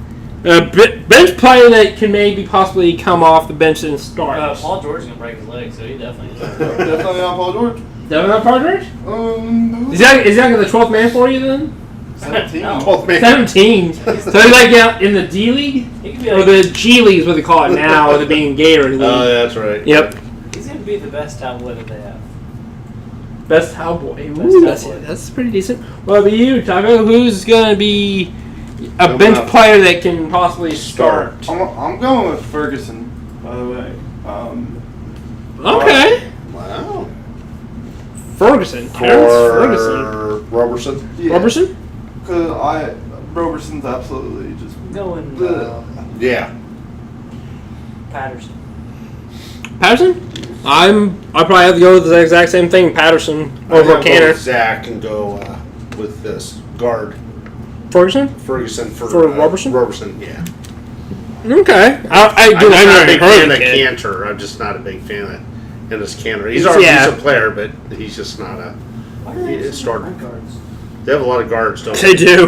Bench player that can maybe possibly come off the bench and start. Paul George is gonna break his leg, so he definitely is. Definitely not Paul George. Definitely not partners? No. Is that the 12th man for you then? 17. No. Both men. 17. So he's like out in the D League? He could be Or like, the G League is what they call it now, with it being Gator League. Oh, that's right. Yep. he's gonna be the best cowboy that they have. Best Cowboy. Best Ooh, Cowboy. that's pretty decent. What about you, Taco? Who's going to be a I'm bench gonna player that can possibly start? I'm going with Ferguson, by the way. Okay. Wow. Ferguson. Terrence Ferguson. Robertson. Yeah. Robertson? Because Roberson's absolutely just. Going Yeah. Patterson. Patterson? I probably have to go with the exact same thing. Patterson over I'll go Canner. with Zach and go with this guard Ferguson Ferguson for Roberson. Roberson, yeah. Okay. I'm just not a never big heard fan of of the kid. Cantor. I'm just not a big fan of Ennis Cantor. He's our decent player, but he's just not a. Why do they have starter. point guards? They have a lot of guards, don't They do.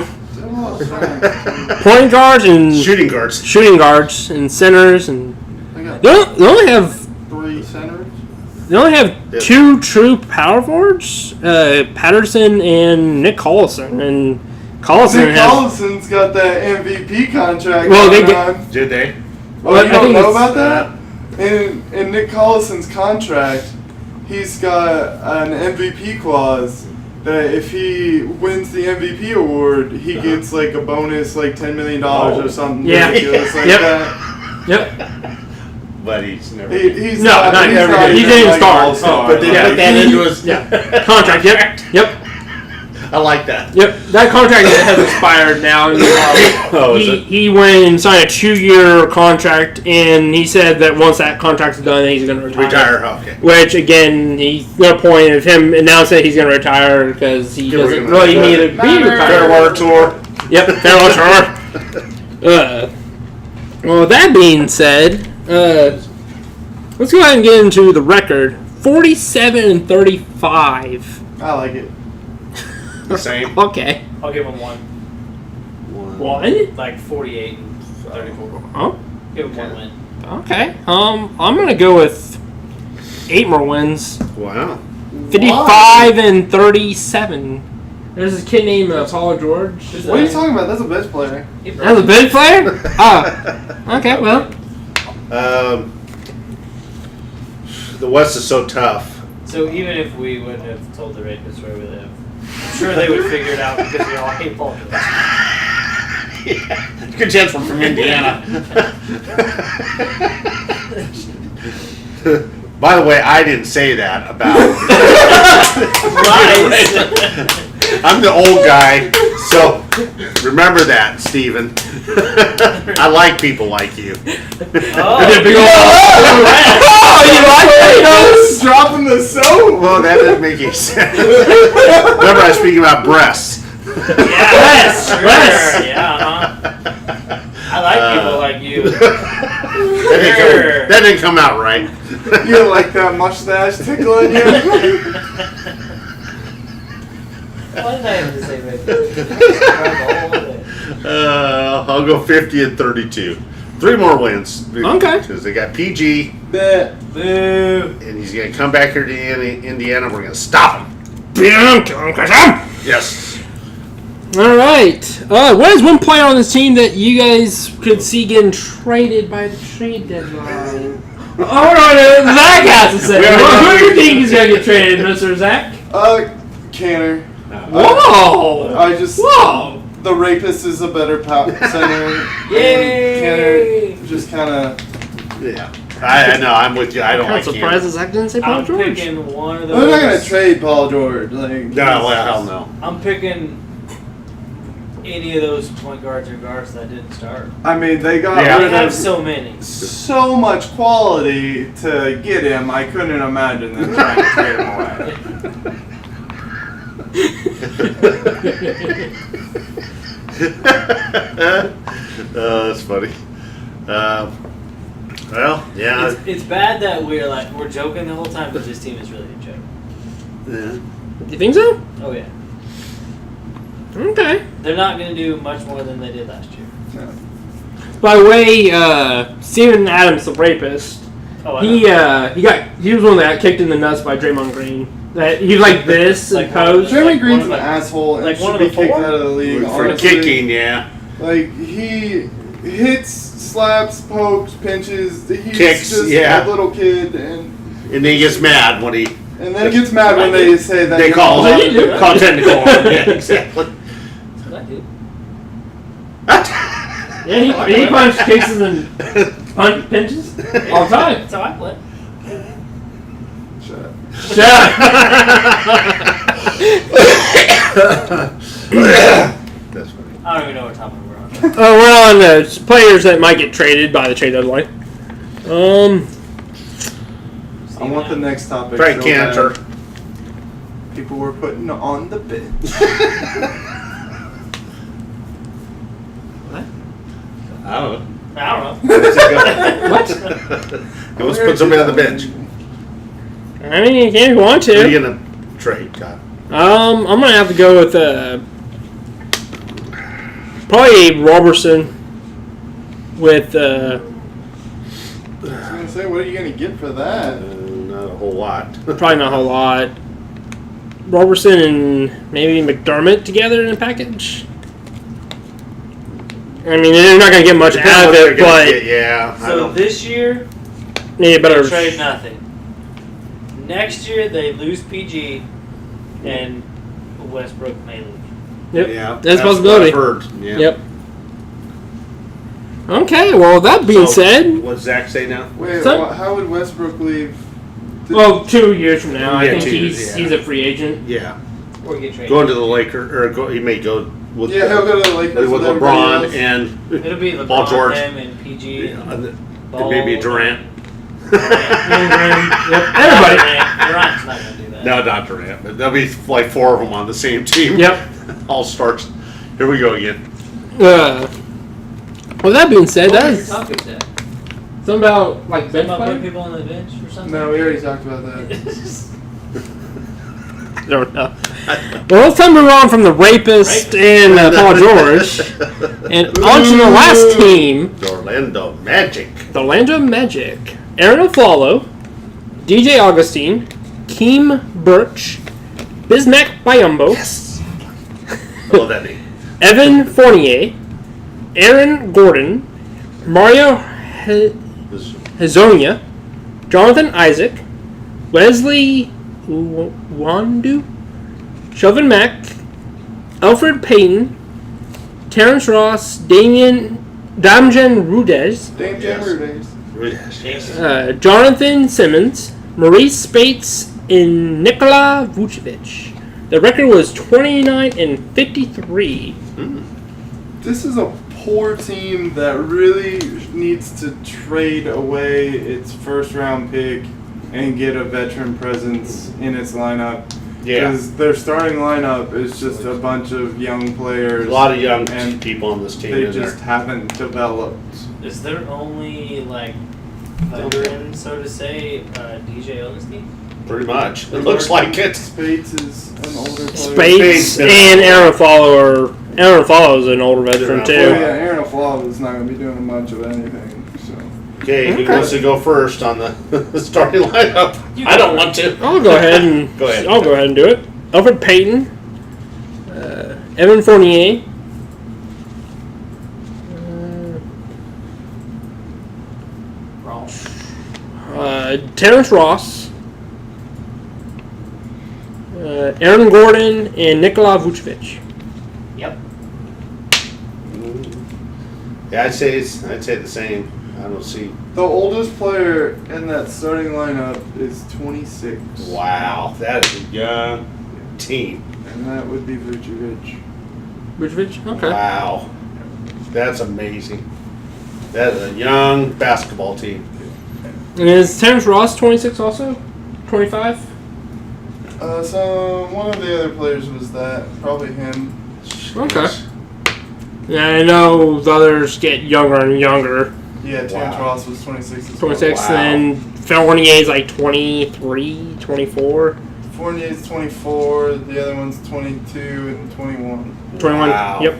Point guards and Shooting guards. shooting guards and centers and They got they only have 3 centers. They only have Yep. 2 true power forwards, Patterson and Nick Collison. And Collison Nick has. Collison's got that MVP contract. Well, they going get- on. Did they? Oh, Well, you I don't think know it's- about that? In Nick Collison's contract, he's got an MVP clause that if he wins the MVP award, he gets like a bonus, like $10 million or something Yeah. ridiculous like Yep. that. Yep. But he's never. He's No, not he's never not did. He even, didn't like, start. all-star. But they Yeah. put that into his. Yeah. Contract. Yep. I like that. Yep. That contract has expired now. And, Oh, is it? he went and signed a 2-year contract, and he said that once that contract's done, he's going to Retire. Okay. Which again, he's no point of him announcing that he's going to retire because he Good doesn't work. really need to be retired. Fairwater tour. Yep, farewell tour. Well, with that being said, let's go ahead and get into the record: 47-35. I like it. The same. Okay, I'll give him one. one. Like 48 and 34. Oh, Give him one win. okay. I'm gonna go with 8 more wins. Wow. 55-37. There's this kid named Paul George. What are you talking about? That's a bench player. That's a big player? Oh. Okay, well. The West is so tough. So even if we wouldn't have told the rapists where we live, I'm sure they would figure it out because we all hate Paul George. Yeah. Good chance we're from Indiana. By the way, I didn't say that about. I'm the old guy, so remember that, Steven. I like people like you. Oh, You like that? Dropping the soap. Well, that doesn't make any sense. Remember, I was speaking about breasts. yes, sure. Yes. Yeah, I like people like you. That didn't come out right. You like that mustache tickling you? What did I have to say right I'll go 50-32. 3 more wins. Okay. Because they got PG, Bet. Boo. and he's going to come back here to Indiana. We're going to stop him. Yes. All right. What is one player on this team that you guys could see getting traded by the trade deadline? Hold on, Zach has to say. Who do you think is going to get traded, Mr. Zach? Canner. Whoa! Whoa! The rapist is a better center. Yay! Canner just kind of. Yeah. I know. I'm with you. I don't I'm like surprised him. Zach didn't say Paul I'm George. picking one of those. They're not gonna trade Paul George. Like, No, well, hell no. I'm picking any of those point guards or guards that didn't start. I mean, they got Yeah. They rid have of so many. so much quality to get him. I couldn't imagine them trying to trade him away. That's funny. Well, yeah. It's bad that we're joking the whole time, but this team is really a joke. Yeah. You think so? Oh yeah, Okay. they're not going to do much more than they did last year. By the way, Steven Adams, the rapist, Oh, I he know. he was one that got kicked in the nuts by Draymond Green. That he was like this and Like, posed. Jeremy Like Green's one an of the- asshole and like should one of be the kicked four? out of the league. For honestly. kicking, yeah. Like, he hits, slaps, pokes, pinches. He's Kicks, just yeah. a little kid, and And then he gets mad when he then gets mad when they say that. they call Well, you do. call technical. Yeah, exactly. That's what I do. Yeah, he punched cases and pinches all the time. That's how I play. Shut up. Yeah. I don't even know what topic we're on. We're on the players that might get traded by the trade deadline. I want the next topic. Frank Cantor. People were putting on the bench. What? I don't know. I don't know. What? Let's put somebody on the bench. I mean, you can if you want Who are to. you gonna trade, God? I'm gonna have to go with probably Robertson with I was gonna say, what are you gonna get for that? Not a whole lot. probably not a whole lot. Robertson and maybe McDermott together in a package. I mean, they're not gonna get much Depends out of what they're it, gonna but get, yeah. I So don't- this year, need a they better. trade nothing. Next year, they lose PG, and Westbrook may leave. Yep. yeah, that's a what possibility. I've heard. Yeah. Yep. Okay. Well, that being said, what's Zach say now? Wait, So- how would Westbrook leave? well, 2 years from now, I Yeah, think 2 years, he's yeah. a free agent. Yeah, Or get traded. going to the Lakers, or he may go with Yeah, he'll go to the Lakers with everybody LeBron else. and It'll be LeBron, Paul George. him, and PG, and and Ball, maybe Durant. Yep. Everybody. Durant's not gonna do that. No, not Durant, but there'll be like 4 of them on the same team. Yep. All stars. Here we go again. Well, that being said, What was that's your topic set? something about like bench About putting player. people on the bench or something? No, we already talked about that. I don't know. Well, it's time to move on from the rapist and Paul George, and on to the last team, The Orlando Magic. the Orlando Magic. Aaron Aflalo, DJ Augustine, Keem Birch, Bismack Biyombo, Yes. I love that name. Evan Fournier, Aaron Gordon, Mario Hazonia, Jonathan Isaac, Wesley Wandu, Shelvin Mack, Alfred Payton, Terrence Ross, Damien Rudez, Dame Yes. Rudays. Yes. Jonathan Simmons, Maurice Spates, and Nikola Vucevic. The record was 29-53. This is a poor team that really needs to trade away its first round pick and get a veteran presence in its lineup. Yeah. Because their starting lineup is just a bunch of young players. A lot of young and people on this team they in just there. haven't developed. Is there only, like, veteran, so to say, DJ Augustine? Pretty much. It looks like it. Spates is an older player. Spates Spates, and Aaron Follow is an older veteran Yeah. too. Oh, yeah, Aaron Aflalo is not going to be doing much of anything. So Okay, who Okay. wants to go first on the starting lineup? You I go don't want to. I'll go ahead and Go ahead. I'll go ahead and do it. Alfred Payton, Evan Fournier, Ross. Terrence Ross, Aaron Gordon, and Nikola Vucevic. Yep. Yeah, I'd say the same. I don't see. the oldest player in that starting lineup is 26. Wow, that is a young team. And that would be Vucevic. Vucevic? Okay. Wow, that's amazing. That is a young basketball team. And is Terrence Ross 26 also? 25? So one of the other players was that, probably him. Okay. Yeah, I know the others get younger and younger. Yeah, Terrence Wow. Ross was 26 as well. 26, Wow. and Fournier is like 23, 24. Fournier's 24, the other one's 22 and 21. 21. Wow. Yep.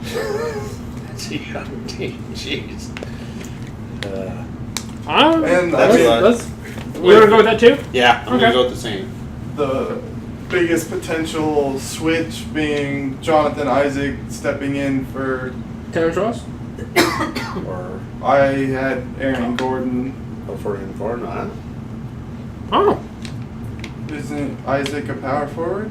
That's a young team. Jeez. And That's I mean, right. let's, you want to go with that too? Yeah, I'm Okay. gonna go with the same. the biggest potential switch being Jonathan Isaac stepping in for. Terrence Ross? Or I had Aaron Gordon. for not. Oh. Isn't Isaac a power forward?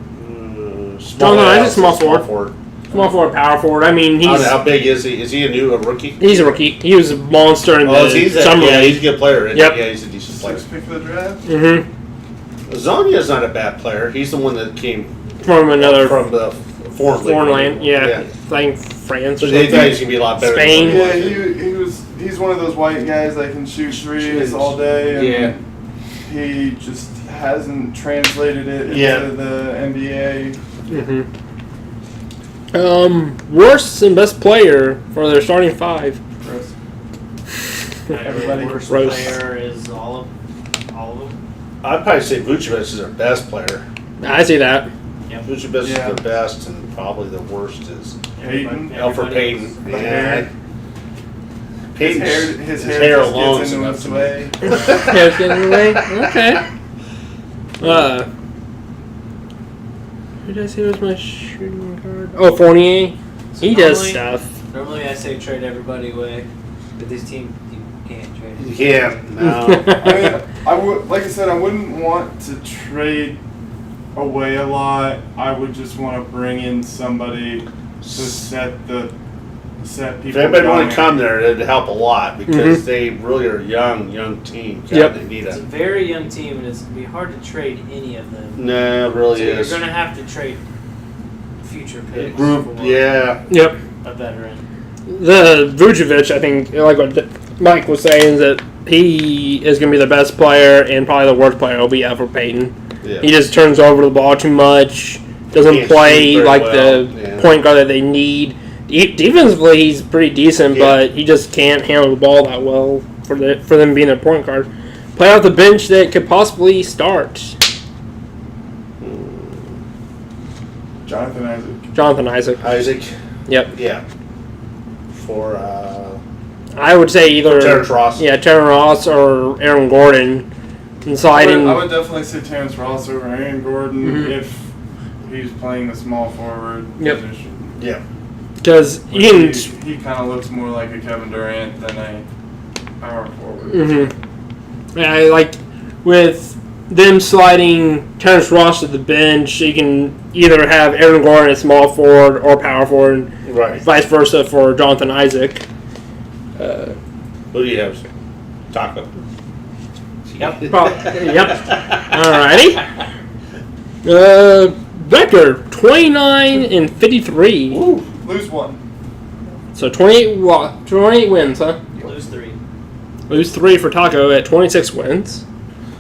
Jonathan Isaac, small forward. Small forward, power forward. I mean, How he's big is he? Is he a rookie? he's a rookie. He was a monster in the he's summer yeah, he's a league. good player. Isn't Yep. he? Yeah, he's a decent player. Sixth pick of the draft. Mm-hmm. Zonya's not a bad player. He's the one that came From another. from the foreign land. Yeah, Yeah. playing France or So they thought something. he's gonna be a lot better. Spain. Than what he Yeah, was. he's one of those white guys that can shoot threes all day, and he just hasn't translated it into the NBA. Worst and best player for their starting five. Everybody worst gross. player is all of them. I'd probably say Vucevic is their best player. I see that. Vucevic is Yeah. the best, and probably the worst is Peyton. Alfred Payton. The hair. Payton's, His hair hair just alone gets is into enough his to me. way. Yeah, it's getting in the way. Okay. Who did I say was my shooting guard? Oh, Fournier. He does Normally- stuff. Normally I say trade everybody away, but this team you can't trade. You can't. No. I mean, like I said, I wouldn't want to trade away a lot. I would just want to bring in somebody to set people. If anybody want going. to come there, it'd help a lot because they really are a young team. God, Yep. They need It's a very young team, and it's gonna be hard to trade any of them. No, it really So is. you're gonna have to trade future picks Group, for yeah. Yep. a veteran. The Vucevic, I think, like what Mike was saying, is that he is going to be the best player, and probably the worst player will be Alfred Payton. Yeah. He just turns over the ball too much, doesn't Can't play shoot very like well, the yeah. point guard that they need. Defensively, he's pretty decent, Yeah. but he just can't handle the ball that well for them being their point guard. Play off the bench that could possibly start. Jonathan Isaac. Jonathan Isaac. Isaac, Yep. yeah. For I would say either Terrence Ross. Yeah, Terrence Ross or Aaron Gordon. And sliding. I would definitely say Terrence Ross over Aaron Gordon Mhm. if he's playing the small forward Yep. position. Yeah. Because Which you can. he kind of looks more like a Kevin Durant than a power forward. Yeah, I like with them sliding Terrence Ross to the bench, you can either have Aaron Gordon as small forward or power forward, Right. and vice versa for Jonathan Isaac. Who do you have? Taco. Yep. Yep. Alrighty. Record 29-53. Woo. Lose one. So 28 wins, huh? Lose 3. Lose 3 for Taco at 26 wins.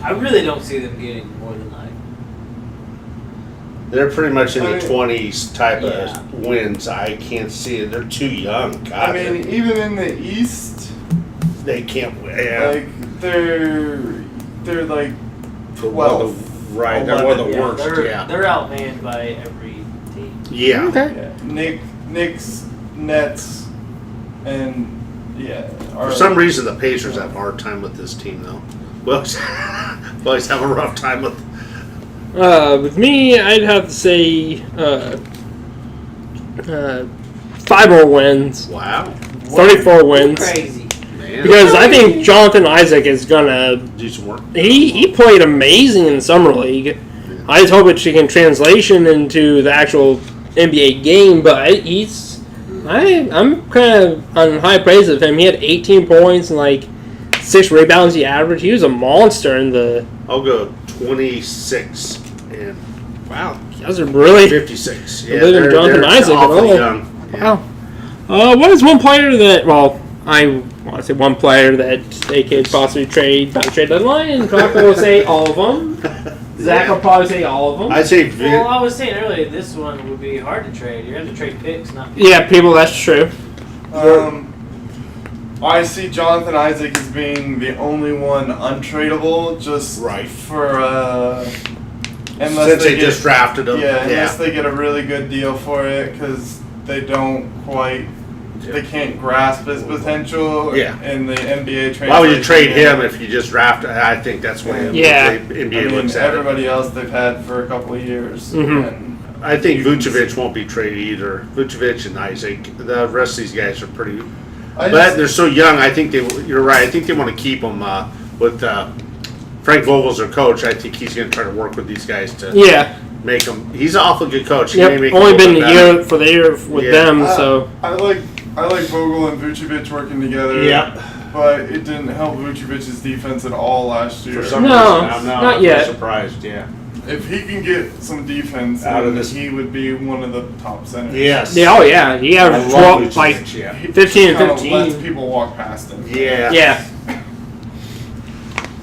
I really don't see them getting more than like. They're pretty much in I the mean- 20s type Yeah. of wins. I can't see it. They're too young. God, I mean, even in the East, they can't win. Yeah. like they're like For one of 12. the- right. They're one of the Yeah, worst. Yeah. they're outmanned by every team. Yeah. Okay. Yeah, Knicks, Nets, and For some reason, the Pacers have a hard time with this team, though. Well, always have a rough time with. With me, I'd have to say 5 more wins. Wow. 34 wins. Crazy. Man. Because I think Jonathan Isaac is gonna. Do some work. He played amazing in summer league. I just hope it can translation into the actual NBA game. But I'm kind of on high praise of him. He had 18 points and like 6 rebounds. He averaged. He was a monster in the. I'll go 26 and Wow, you guys are really 56. Yeah, Better than Jonathan Isaac at awfully all. young. wow. What is one player that? Well, I want to say one player that they could possibly trade by the trade deadline, and Taco will say all of them. Zach will probably say all of them. I'd say Well, I was saying earlier, this one would be hard to trade. You're going to trade picks, not Yeah, people, that's true. I see Jonathan Isaac as being the only one untradeable, just Right. for unless since they get, just drafted him. unless they get a really good deal for it, because they don't quite. They can't grasp his potential Yeah. in the NBA trade. Why would you trade him if you just drafted? I think that's what Yeah. the NBA looks at it. everybody else they've had for a couple of years. Mhm. And I think Vucevic won't be traded either. Vucevic and Isaac. The rest of these guys are pretty. I But just- they're so young. I think you're right. I think they want to keep them with Frank Vogel's their coach. I think he's going to try to work with these guys to Yeah. make them. He's an awful good coach. He may Yep. make Only them been a year for the year with Yeah. them, so I like Vogel and Vucevic working together. Yeah. But it didn't help Vucevic's defense at all last year. For some No, reason. I'm not yet. surprised. Yeah. If he can get some defense Out of then this- he would be one of the top centers. Yes. Yeah, oh yeah, he I averaged love 12, like Vucevic, yeah. He 15 and kinda 15. lets people walk past him. Yeah. Yeah.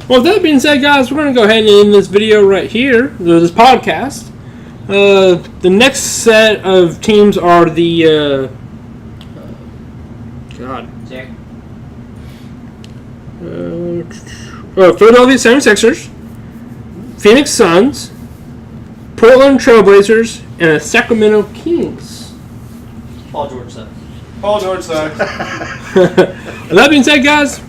Well, with that being said, guys, we're going to go ahead and end this video right here, this podcast. The next set of teams are the Jack. Philadelphia 76ers, Phoenix Suns, Portland Trailblazers, and the Sacramento Kings. Paul George sucks. Paul George sucks. With that being said, guys,